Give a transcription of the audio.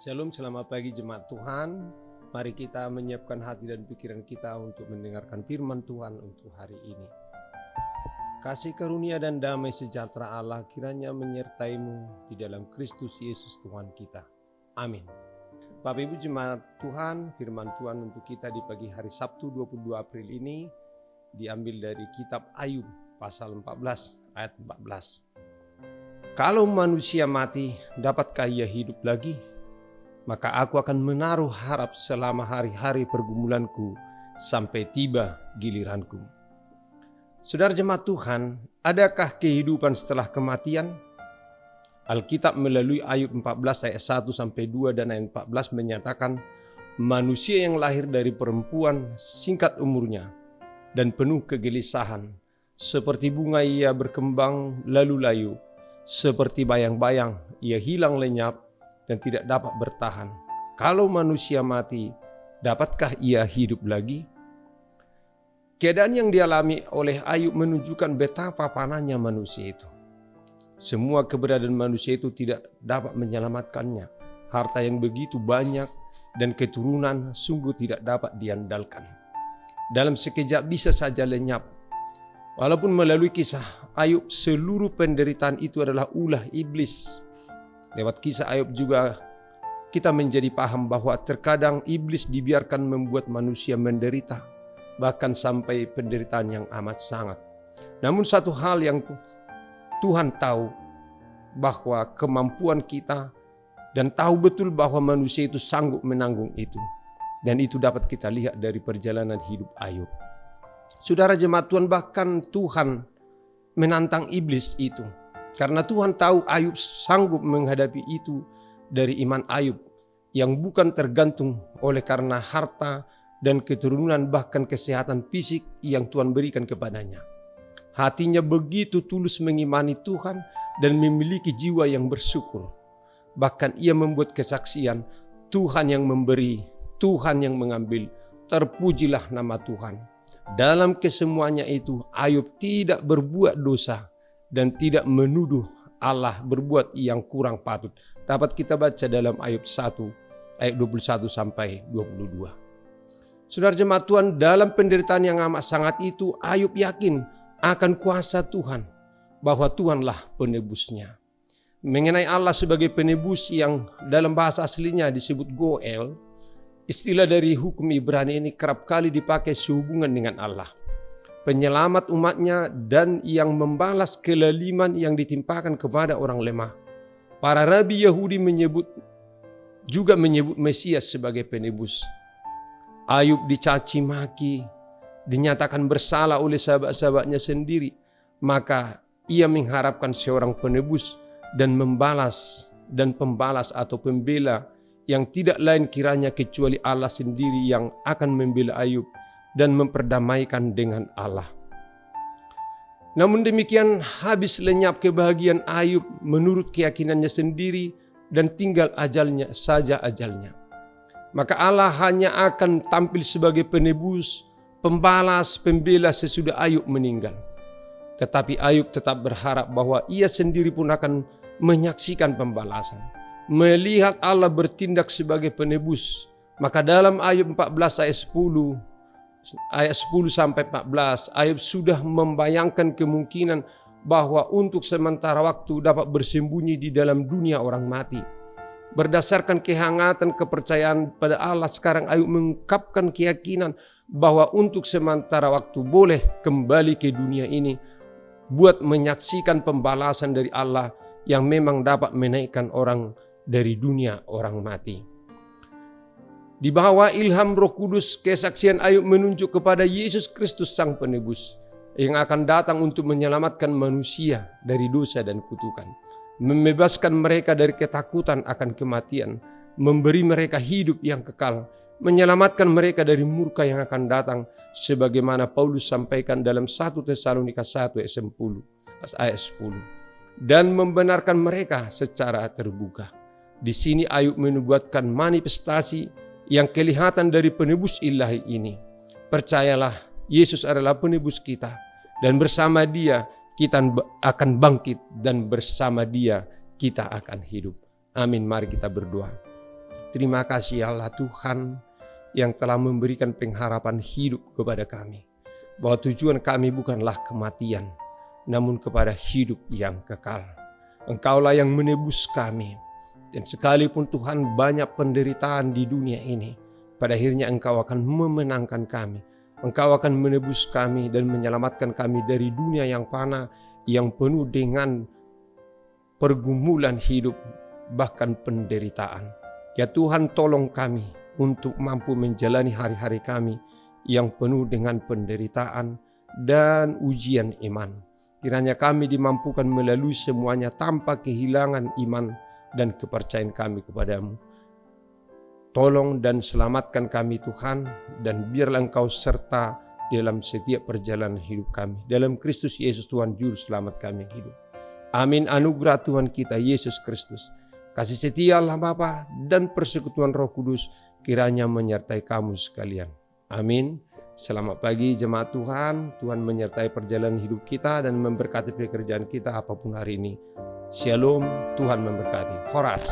Shalom, selamat pagi jemaat Tuhan. Mari kita menyiapkan hati dan pikiran kita untuk mendengarkan firman Tuhan untuk hari ini. Kasih karunia dan damai sejahtera Allah kiranya menyertaimu di dalam Kristus Yesus Tuhan kita. Amin. Bapak Ibu jemaat Tuhan, firman Tuhan untuk kita di pagi hari Sabtu 22 April ini diambil dari kitab Ayub pasal 14 ayat 14. Kalau manusia mati, dapatkah ia hidup lagi? Maka aku akan menaruh harap selama hari-hari pergumulanku sampai tiba giliranku. Saudara jemaat Tuhan, adakah kehidupan setelah kematian? Alkitab melalui Ayub 14 ayat 1 sampai 2 dan ayat 14 menyatakan manusia yang lahir dari perempuan singkat umurnya dan penuh kegelisahan. Seperti bunga ia berkembang lalu layu, seperti bayang-bayang ia hilang lenyap dan tidak dapat bertahan. Kalau manusia mati, dapatkah ia hidup lagi? Keadaan yang dialami oleh Ayub menunjukkan betapa panahnya manusia itu. Semua keberadaan manusia itu tidak dapat menyelamatkannya. Harta yang begitu banyak dan keturunan sungguh tidak dapat diandalkan. Dalam sekejap bisa saja lenyap. Walaupun melalui kisah Ayub, seluruh penderitaan itu adalah ulah iblis. Lewat kisah Ayub juga kita menjadi paham bahwa terkadang iblis dibiarkan membuat manusia menderita, bahkan sampai penderitaan yang amat sangat. Namun satu hal yang Tuhan tahu, bahwa kemampuan kita dan tahu betul bahwa manusia itu sanggup menanggung itu. Dan itu dapat kita lihat dari perjalanan hidup Ayub. Saudara jemaat Tuhan, bahkan Tuhan menantang iblis itu. Karena Tuhan tahu Ayub sanggup menghadapi itu dari iman Ayub yang bukan tergantung oleh karena harta dan keturunan bahkan kesehatan fisik yang Tuhan berikan kepadanya. Hatinya begitu tulus mengimani Tuhan dan memiliki jiwa yang bersyukur. Bahkan ia membuat kesaksian, Tuhan yang memberi, Tuhan yang mengambil, terpujilah nama Tuhan. Dalam kesemuanya itu Ayub tidak berbuat dosa dan tidak menuduh Allah berbuat yang kurang patut. Dapat kita baca dalam Ayub 1 ayat 21 sampai 22. Saudara jemaat Tuhan, dalam penderitaan yang amat sangat itu Ayub yakin akan kuasa Tuhan, bahwa Tuhanlah penebusnya. Mengenai Allah sebagai penebus yang dalam bahasa aslinya disebut Goel, istilah dari hukum Ibrani ini kerap kali dipakai sehubungan dengan Allah, penyelamat umatnya dan yang membalas kelaliman yang ditimpakan kepada orang lemah. Para rabi Yahudi juga menyebut Mesias sebagai penebus. Ayub dicaci maki, dinyatakan bersalah oleh sahabat-sahabatnya sendiri. Maka ia mengharapkan seorang penebus dan pembalas atau pembela yang tidak lain kiranya kecuali Allah sendiri yang akan membela Ayub dan memperdamaikan dengan Allah. Namun demikian habis lenyap kebahagiaan Ayub menurut keyakinannya sendiri dan tinggal ajalnya. Maka Allah hanya akan tampil sebagai penebus, pembalas, pembela sesudah Ayub meninggal. Tetapi Ayub tetap berharap bahwa ia sendiri pun akan menyaksikan pembalasan, melihat Allah bertindak sebagai penebus. Maka dalam Ayub 14 ayat 10 sampai 14, Ayub sudah membayangkan kemungkinan bahwa untuk sementara waktu dapat bersembunyi di dalam dunia orang mati. Berdasarkan kehangatan kepercayaan pada Allah, sekarang Ayub mengungkapkan keyakinan bahwa untuk sementara waktu boleh kembali ke dunia ini buat menyaksikan pembalasan dari Allah yang memang dapat menaikkan orang dari dunia orang mati. Di bawah ilham Roh Kudus, kesaksian Ayub menunjuk kepada Yesus Kristus Sang Penebus yang akan datang untuk menyelamatkan manusia dari dosa dan kutukan, membebaskan mereka dari ketakutan akan kematian, memberi mereka hidup yang kekal, menyelamatkan mereka dari murka yang akan datang, sebagaimana Paulus sampaikan dalam 1 Tesalonika 1 ayat 10, dan membenarkan mereka secara terbuka. Di sini Ayub menubuatkan manifestasi yang kelihatan dari penebus ilahi ini. Percayalah, Yesus adalah penebus kita, dan bersama Dia kita akan bangkit, dan bersama Dia kita akan hidup. Amin. Mari kita berdoa. Terima kasih Allah Tuhan yang telah memberikan pengharapan hidup kepada kami. Bahwa tujuan kami bukanlah kematian, namun kepada hidup yang kekal. Engkaulah yang menebus kami. Dan sekalipun Tuhan banyak penderitaan di dunia ini, pada akhirnya Engkau akan memenangkan kami. Engkau akan menebus kami dan menyelamatkan kami dari dunia yang fana, yang penuh dengan pergumulan hidup, bahkan penderitaan. Ya Tuhan, tolong kami untuk mampu menjalani hari-hari kami yang penuh dengan penderitaan dan ujian iman. Kiranya kami dimampukan melalui semuanya tanpa kehilangan iman dan kepercayaan kami kepadamu. Tolong dan selamatkan kami Tuhan, dan biarlah Engkau serta dalam setiap perjalanan hidup kami. Dalam Kristus Yesus Tuhan Juru Selamat kami hidup. Amin. Anugerah Tuhan kita Yesus Kristus, kasih setia Allah Bapa, dan persekutuan Roh Kudus kiranya menyertai kamu sekalian. Amin. Selamat pagi jemaat Tuhan. Tuhan menyertai perjalanan hidup kita dan memberkati pekerjaan kita apapun hari ini. Shalom, Tuhan memberkati. Horas.